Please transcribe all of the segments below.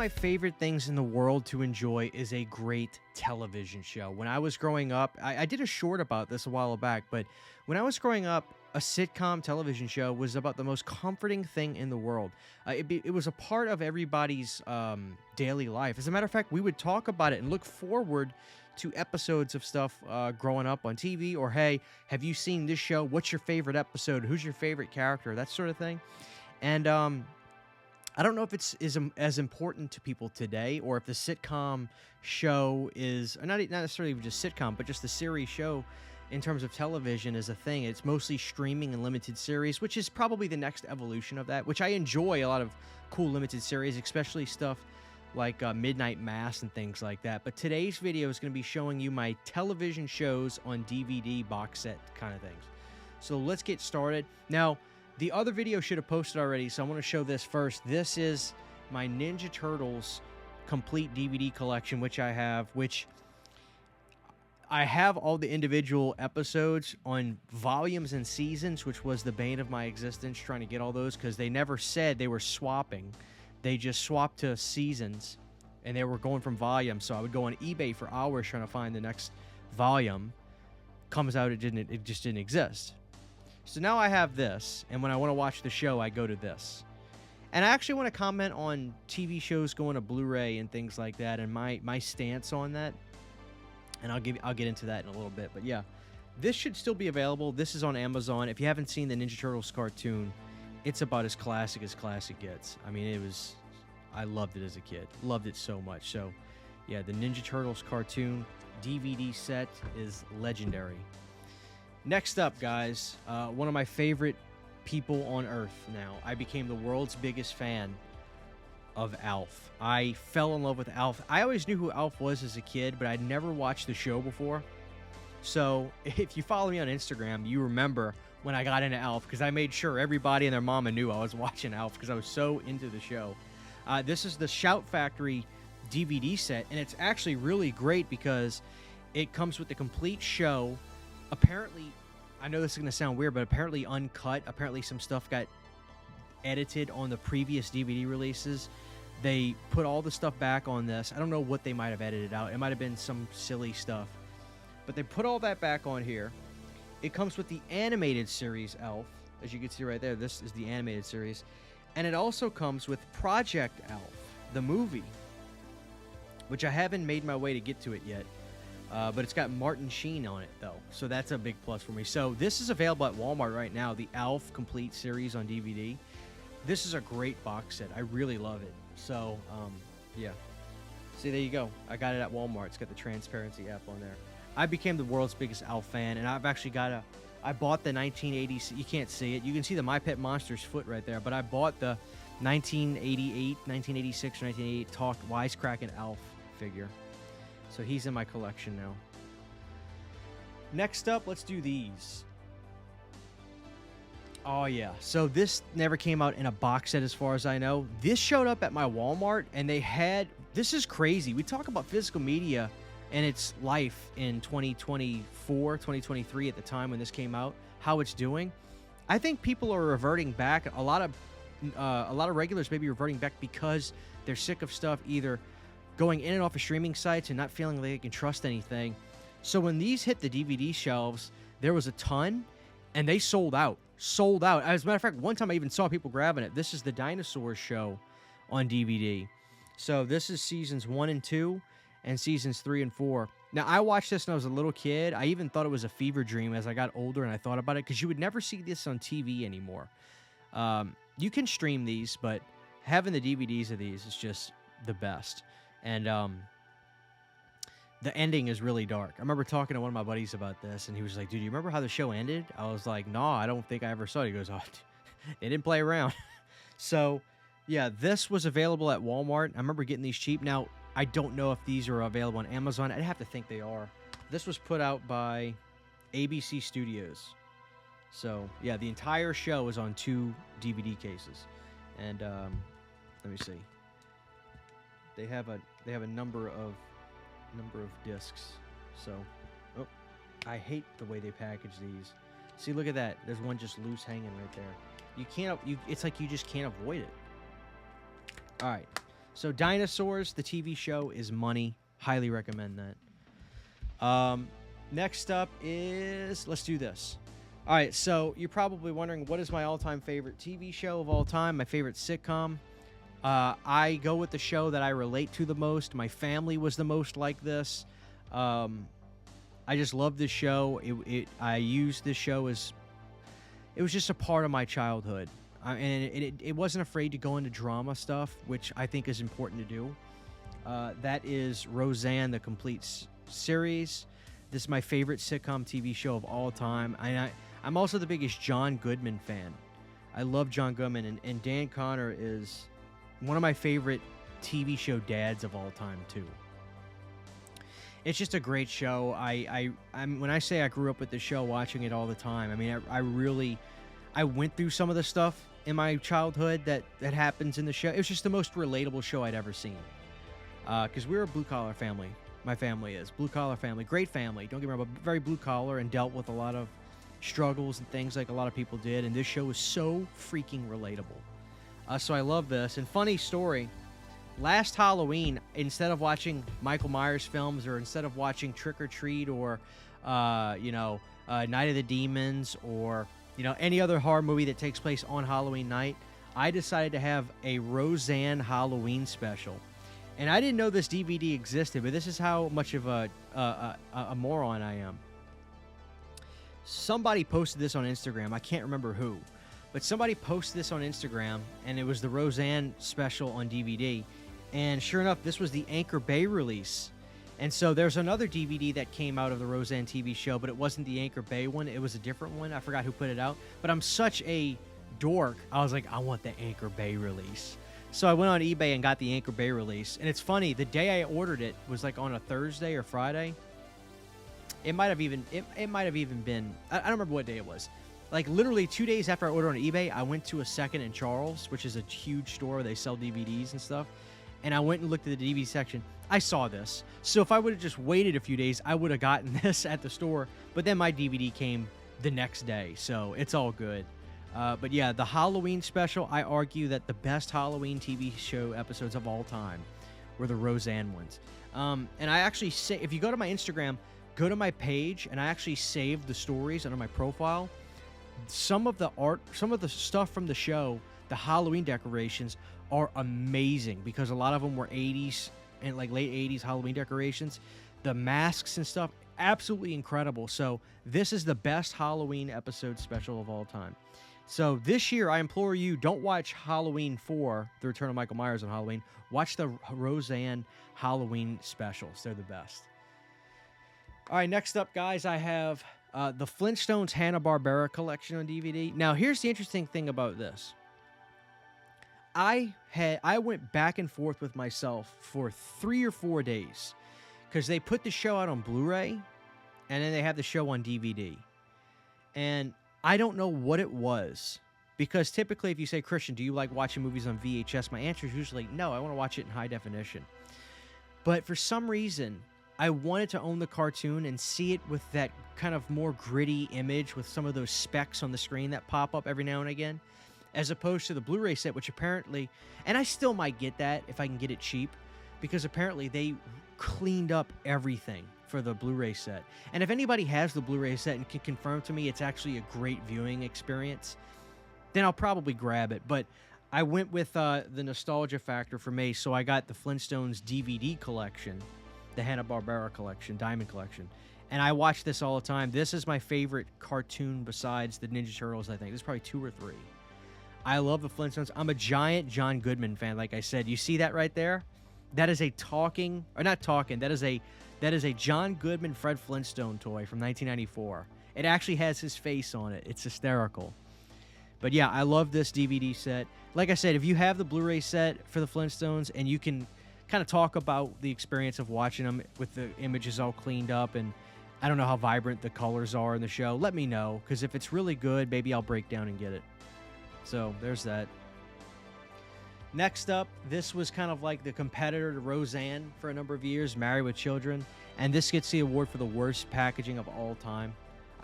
my favorite things in the world to enjoy is a great television show. When I was growing up, I did a short about this a while back, but when I was growing up, a sitcom television show was about the most comforting thing in the world. It was a part of everybody's daily life. As a matter of fact, we would talk about it and look forward to episodes of stuff growing up on TV, or hey, have you seen this show? What's your favorite episode? Who's your favorite character? That sort of thing. And I don't know if it's as important to people today, or if the sitcom show is not necessarily just sitcom, but just the series show in terms of television is a thing. It's mostly streaming and limited series, which is probably the next evolution of that, which I enjoy a lot of cool limited series, especially stuff like Midnight Mass and things like that. But today's video is going to be showing you my television shows on DVD box set kind of things. So let's get started. Now, the other video should have posted already, so I want to show this first. This is my Ninja Turtles complete DVD collection, which I have all the individual episodes on volumes and seasons, which was the bane of my existence, trying to get all those, because they never said they were swapping. They just swapped to seasons, and they were going from volumes. So I would go on eBay for hours trying to find the next volume. Comes out, it just didn't exist. So now I have this, and when I want to watch the show, I go to this. And I actually want to comment on TV shows going to Blu-ray and things like that, and my stance on that. And I'll get into that in a little bit. But yeah, this should still be available. This is on Amazon. If you haven't seen the Ninja Turtles cartoon, it's about as classic gets. I mean, I loved it as a kid. Loved it so much. So yeah, the Ninja Turtles cartoon DVD set is legendary. Next up, guys, one of my favorite people on earth now. I became the world's biggest fan of Alf. I fell in love with Alf. I always knew who Alf was as a kid, but I'd never watched the show before. So if you follow me on Instagram, you remember when I got into Alf, because I made sure everybody and their mama knew I was watching Alf because I was so into the show. This is the Shout Factory DVD set, and it's actually really great because it comes with the complete show. Apparently, I know this is going to sound weird, but apparently uncut. Apparently some stuff got edited on the previous DVD releases. They put all the stuff back on this. I don't know what they might have edited out. It might have been some silly stuff. But they put all that back on here. It comes with the animated series Elf. As you can see right there, this is the animated series. And it also comes with Project Elf, the movie, which I haven't made my way to get to it yet. But it's got Martin Sheen on it, though. So that's a big plus for me. So this is available at Walmart right now, the Alf Complete Series on DVD. This is a great box set. I really love it. So, yeah. See, there you go. I got it at Walmart. It's got the transparency app on there. I became the world's biggest Alf fan, and I've actually got I bought the 1980s. You can't see it. You can see the My Pet Monster's foot right there, but I bought the 1988, 1986, or 1988 talked Wisecracking Alf figure. So he's in my collection now. Next up, let's do these. Oh, yeah. So this never came out in a box set as far as I know. This showed up at my Walmart, and they had... This is crazy. We talk about physical media and its life in 2024, 2023 at the time when this came out, how it's doing. I think people are reverting back. A lot of regulars may be reverting back because they're sick of stuff either going in and off of streaming sites and not feeling like they can trust anything. So when these hit the DVD shelves, there was a ton, and they sold out. Sold out. As a matter of fact, one time I even saw people grabbing it. This is the Dinosaurs show on DVD. So this is seasons 1 and 2 and seasons 3 and 4. Now, I watched this when I was a little kid. I even thought it was a fever dream as I got older and I thought about it, because you would never see this on TV anymore. You can stream these, but having the DVDs of these is just the best. And the ending is really dark. I remember talking to one of my buddies about this, and he was like, dude, you remember how the show ended? I was like, no, I don't think I ever saw it. He goes, oh, they didn't play around. So, yeah, this was available at Walmart. I remember getting these cheap. Now, I don't know if these are available on Amazon. I'd have to think they are. This was put out by ABC Studios. So, yeah, the entire show is on 2 DVD cases. And let me see. They have a number of discs. So, oh, I hate the way they package these. See, look at that. There's one just loose hanging right there. You can't. It's like you just can't avoid it. All right. So Dinosaurs, the TV show, is money. Highly recommend that. Next up is, let's do this. All right, so you're probably wondering, what is my all-time favorite TV show of all time, my favorite sitcom? I go with the show that I relate to the most. My family was the most like this. I just love this show. I used this show as, it was just a part of my childhood. And it wasn't afraid to go into drama stuff, which I think is important to do. That is Roseanne, the complete series. This is my favorite sitcom TV show of all time. I'm also the biggest John Goodman fan. I love John Goodman, and Dan Connor is one of my favorite TV show dads of all time, too. It's just a great show. When I say I grew up with the show, watching it all the time, I mean, I went through some of the stuff in my childhood that happens in the show. It was just the most relatable show I'd ever seen. Because we're a blue-collar family. My family is. Blue-collar family. Great family. Don't get me wrong, but very blue-collar and dealt with a lot of struggles and things like a lot of people did. And this show is so freaking relatable. So I love this. And funny story, last Halloween, instead of watching Michael Myers films or instead of watching Trick or Treat or, Night of the Demons or, any other horror movie that takes place on Halloween night, I decided to have a Roseanne Halloween special. And I didn't know this DVD existed, but this is how much of a moron I am. Somebody posted this on Instagram. I can't remember who. But somebody posted this on Instagram, and it was the Roseanne special on DVD. And sure enough, this was the Anchor Bay release. And so there's another DVD that came out of the Roseanne TV show, but it wasn't the Anchor Bay one. It was a different one. I forgot who put it out. But I'm such a dork. I was like, I want the Anchor Bay release. So I went on eBay and got the Anchor Bay release. And it's funny, the day I ordered it was like on a Thursday or Friday. It might have even been, I don't remember what day it was. Like literally 2 days after I ordered on eBay, I went to a Second and Charles, which is a huge store. They sell DVDs and stuff. And I went and looked at the DVD section. I saw this. So if I would have just waited a few days, I would have gotten this at the store. But then my DVD came the next day. So it's all good. But yeah, the Halloween special, I argue that the best Halloween TV show episodes of all time were the Roseanne ones. And I actually say, if you go to my Instagram, go to my page, and I actually saved the stories under my profile. Some of the art, some of the stuff from the show, the Halloween decorations are amazing because a lot of them were 80s and like late 80s Halloween decorations. The masks and stuff, absolutely incredible. So this is the best Halloween episode special of all time. So this year, I implore you, don't watch Halloween 4, The Return of Michael Myers on Halloween. Watch the Roseanne Halloween specials. They're the best. All right, next up, guys, I have the Flintstones Hanna-Barbera collection on DVD. Now, here's the interesting thing about this. I went back and forth with myself for 3 or 4 days because they put the show out on Blu-ray and then they have the show on DVD. And I don't know what it was because typically if you say, Christian, do you like watching movies on VHS? My answer is usually no, I want to watch it in high definition. But for some reason, I wanted to own the cartoon and see it with that kind of more gritty image with some of those specks on the screen that pop up every now and again, as opposed to the Blu-ray set, which apparently, and I still might get that if I can get it cheap, because apparently they cleaned up everything for the Blu-ray set. And if anybody has the Blu-ray set and can confirm to me it's actually a great viewing experience, then I'll probably grab it. But I went with the nostalgia factor for me, so I got the Flintstones DVD collection, the Hanna-Barbera collection, Diamond collection. And I watch this all the time. This is my favorite cartoon besides the Ninja Turtles, I think. This is probably 2 or 3. I love the Flintstones. I'm a giant John Goodman fan, like I said. You see that right there? That is a that is a John Goodman Fred Flintstone toy from 1994. It actually has his face on it. It's hysterical. But yeah, I love this DVD set. Like I said, if you have the Blu-ray set for the Flintstones and you can kind of talk about the experience of watching them with the images all cleaned up, and I don't know how vibrant the colors are in the show, let me know, because if it's really good, maybe I'll break down and get it. So there's that. Next up, this was kind of like the competitor to Roseanne for a number of years, Married with Children, and this gets the award for the worst packaging of all time.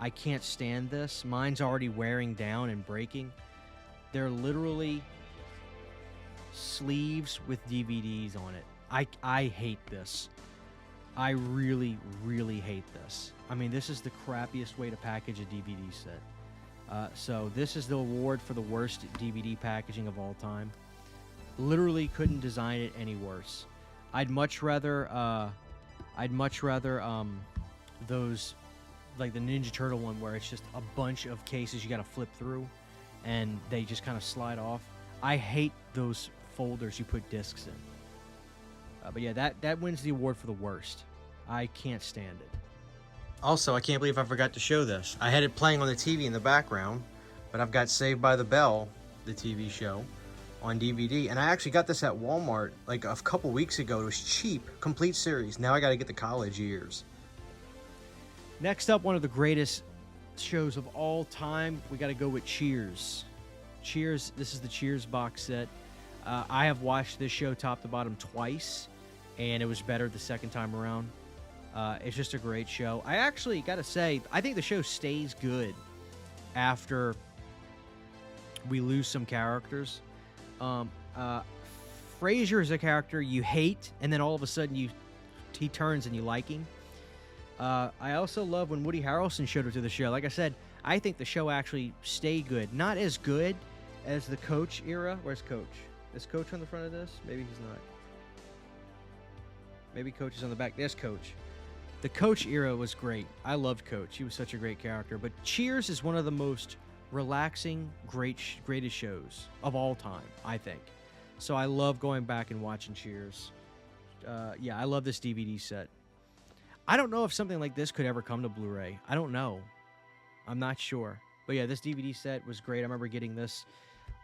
I can't stand this. Mine's already wearing down and breaking. They're literally sleeves with DVDs on it. I hate this. I really, really hate this. I mean, this is the crappiest way to package a DVD set. So this is the award for the worst DVD packaging of all time. Literally couldn't design it any worse. I'd much rather those, like the Ninja Turtle one, where it's just a bunch of cases you gotta flip through and they just kind of slide off. I hate those folders you put discs in. But yeah, that wins the award for the worst. I can't stand it. Also, I can't believe I forgot to show this. I had it playing on the TV in the background, but I've got Saved by the Bell, the TV show, on DVD. And I actually got this at Walmart like a couple weeks ago. It was cheap, complete series. Now I got to get the college years. Next up, one of the greatest shows of all time, we got to go with Cheers. Cheers, this is the Cheers box set. I have watched this show top to bottom twice, and it was better the second time around. It's just a great show. I actually got to say, I think the show stays good after we lose some characters. Frasier is a character you hate, and then all of a sudden he turns and you like him. I also love when Woody Harrelson showed up to the show. Like I said, I think the show actually stayed good. Not as good as the Coach era. Where's Coach? Is Coach on the front of this? Maybe he's not. Maybe Coach is on the back. There's Coach. The Coach era was great. I loved Coach. He was such a great character. But Cheers is one of the most relaxing, greatest shows of all time, I think. So I love going back and watching Cheers. Yeah, I love this DVD set. I don't know if something like this could ever come to Blu-ray. I don't know. I'm not sure. But yeah, this DVD set was great. I remember getting this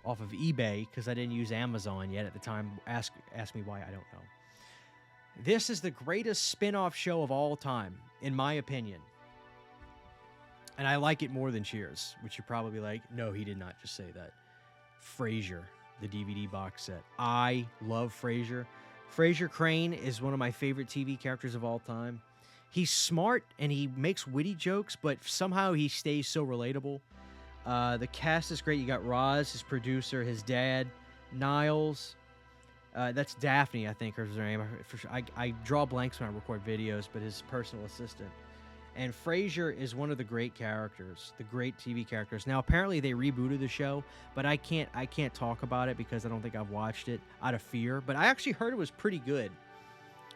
off of eBay because I didn't use Amazon yet at the time. Ask me why, I don't know. This is the greatest spin-off show of all time, in my opinion. And I like it more than Cheers, which you're probably like, no, he did not just say that. Frasier, the DVD box set. I love Frasier. Frasier Crane is one of my favorite TV characters of all time. He's smart and he makes witty jokes, but somehow he stays so relatable. The cast is great. You got Roz, his producer, his dad, Niles. That's Daphne, I think, is her name. I draw blanks when I record videos, but his personal assistant. And Frasier is one of the great characters, the great TV characters. Now, apparently they rebooted the show, but I can't talk about it because I don't think I've watched it out of fear. But I actually heard it was pretty good.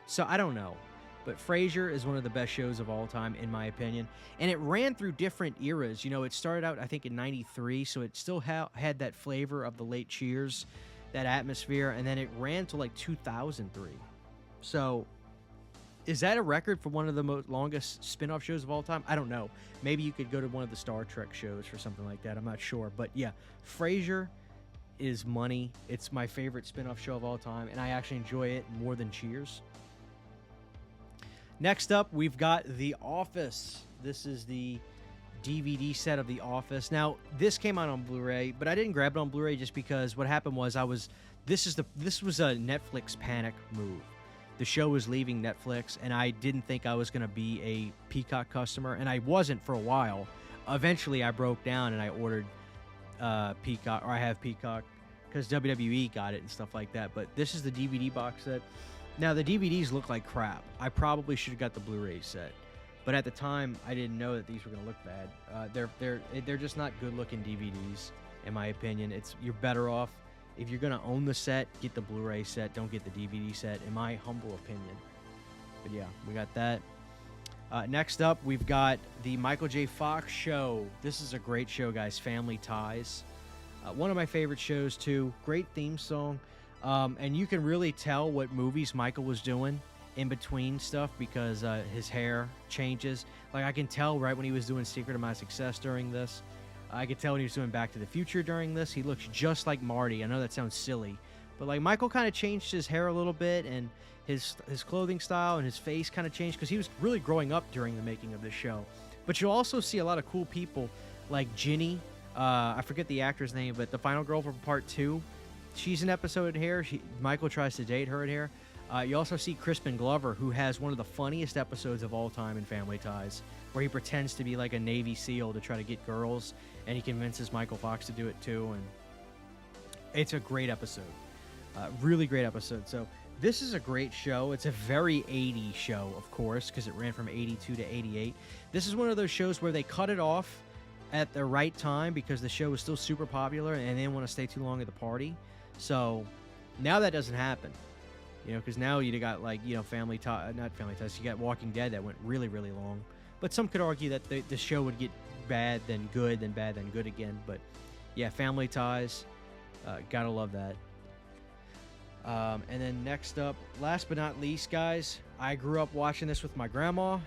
So I don't know. But Frasier is one of the best shows of all time, in my opinion. And it ran through different eras. You know, it started out, I think, in 93, so it still had that flavor of the late Cheers, that atmosphere, and then it ran to like 2003. So, is that a record for one of the longest spin-off shows of all time? I don't know. Maybe you could go to one of the Star Trek shows or something like that. I'm not sure. But yeah, Frasier is money. It's my favorite spin-off show of all time, and I actually enjoy it more than Cheers. Next up, we've got The Office. This is the DVD set of The Office. Now, this came out on Blu-ray, but I didn't grab it on Blu-ray just because what happened was this was a Netflix panic move. The show was leaving Netflix, and I didn't think I was going to be a Peacock customer, and I wasn't for a while. Eventually, I broke down and I ordered Peacock, or I have Peacock, because WWE got it and stuff like that. But this is the DVD box set. Now, the DVDs look like crap. I probably should have got the Blu-ray set. But at the time, I didn't know that these were going to look bad. They're just not good-looking DVDs, in my opinion. You're better off, if you're going to own the set, get the Blu-ray set. Don't get the DVD set, in my humble opinion. But yeah, we got that. Next up, we've got the Michael J. Fox Show. This is a great show, guys. Family Ties. One of my favorite shows, too. Great theme song. And you can really tell what movies Michael was doing in between stuff because his hair changes. Like, I can tell right when he was doing Secret of My Success during this. I could tell when he was doing Back to the Future during this. He looks just like Marty. I know that sounds silly, but like Michael kind of changed his hair a little bit, and his clothing style and his face kind of changed because he was really growing up during the making of this show. But you'll also see a lot of cool people like Ginny. I forget the actor's name, but the final girl from Part 2. She's an episode here. Michael tries to date her in here. You also see Crispin Glover, who has one of the funniest episodes of all time in Family Ties, where he pretends to be like a Navy SEAL to try to get girls, and he convinces Michael Fox to do it too, and it's a great episode. Really great episode. So this is a great show. It's a very 80s show, of course, because it ran from 82 to 88. This is one of those shows where they cut it off at the right time because the show was still super popular and they didn't want to stay too long at the party. So now that doesn't happen, you know, because now you got, like, you know, not Family Ties. You got Walking Dead that went really, really long. But some could argue that the show would get bad, then good, then bad, then good again. But yeah, Family Ties, gotta love that. And then next up, last but not least, guys, I grew up watching this with my grandma.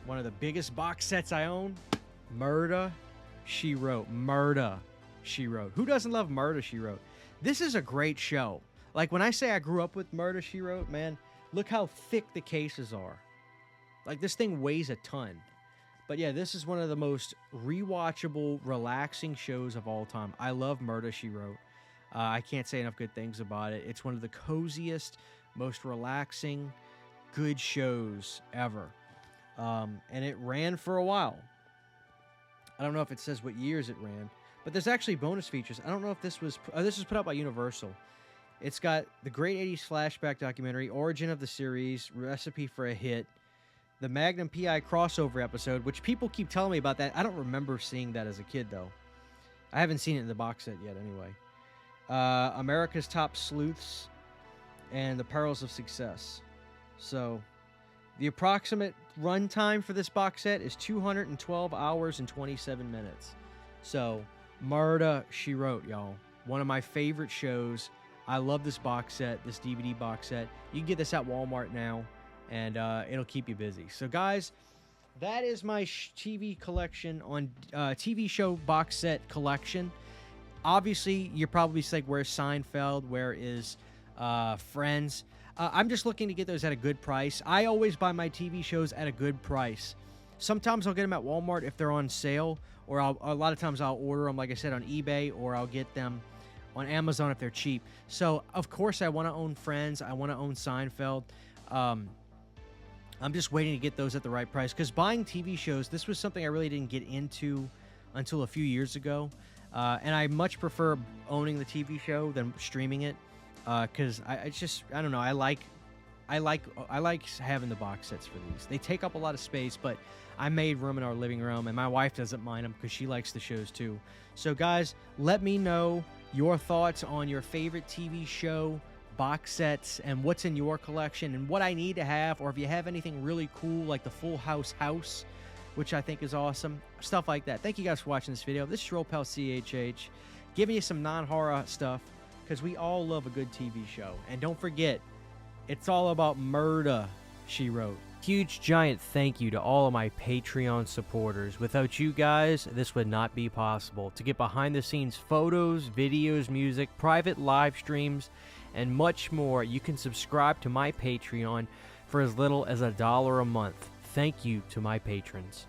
One of the biggest box sets I own, Murder, She Wrote. Murder, She Wrote. Who doesn't love Murder, She Wrote? This is a great show. Like, when I say I grew up with Murder, She Wrote, man, look how thick the cases are. Like, this thing weighs a ton. But yeah, this is one of the most rewatchable, relaxing shows of all time. I love Murder, She Wrote. I can't say enough good things about it. It's one of the coziest, most relaxing, good shows ever. And it ran for a while. I don't know if it says what years it ran, but there's actually bonus features. I don't know if this was put out by Universal. It's got the Great 80s Flashback documentary, Origin of the Series, Recipe for a Hit, the Magnum P.I. crossover episode, which people keep telling me about that. I don't remember seeing that as a kid, though. I haven't seen it in the box set yet, anyway. America's Top Sleuths, and The Perils of Success. So, the approximate runtime for this box set is 212 hours and 27 minutes. So, Murder, She Wrote, y'all. One of my favorite shows. I love this box set, this DVD box set. You can get this at Walmart now, and it'll keep you busy. So, guys, that is my TV collection on TV show box set collection. Obviously, you're probably like, where's Seinfeld? Where is Friends? I'm just looking to get those at a good price. I always buy my TV shows at a good price. Sometimes I'll get them at Walmart if they're on sale, or a lot of times I'll order them, like I said, on eBay, or I'll get them on Amazon if they're cheap. So, of course, I want to own Friends. I want to own Seinfeld. I'm just waiting to get those at the right price, because buying TV shows, this was something I really didn't get into until a few years ago. And I much prefer owning the TV show than streaming it, because I don't know. I like having the box sets for these. They take up a lot of space, but I made room in our living room, and my wife doesn't mind them because she likes the shows too. So, guys, let me know your thoughts on your favorite TV show box sets and what's in your collection and what I need to have, or if you have anything really cool like the Full House, which I think is awesome. Stuff like that. Thank you guys for watching this video. This is your old pal CHH, giving you some non-horror stuff, because we all love a good TV show. And don't forget, it's all about Murder, She Wrote. Huge, giant thank you to all of my Patreon supporters. Without you guys, this would not be possible. To get behind-the-scenes photos, videos, music, private live streams, and much more, you can subscribe to my Patreon for as little as $1 a month. Thank you to my patrons.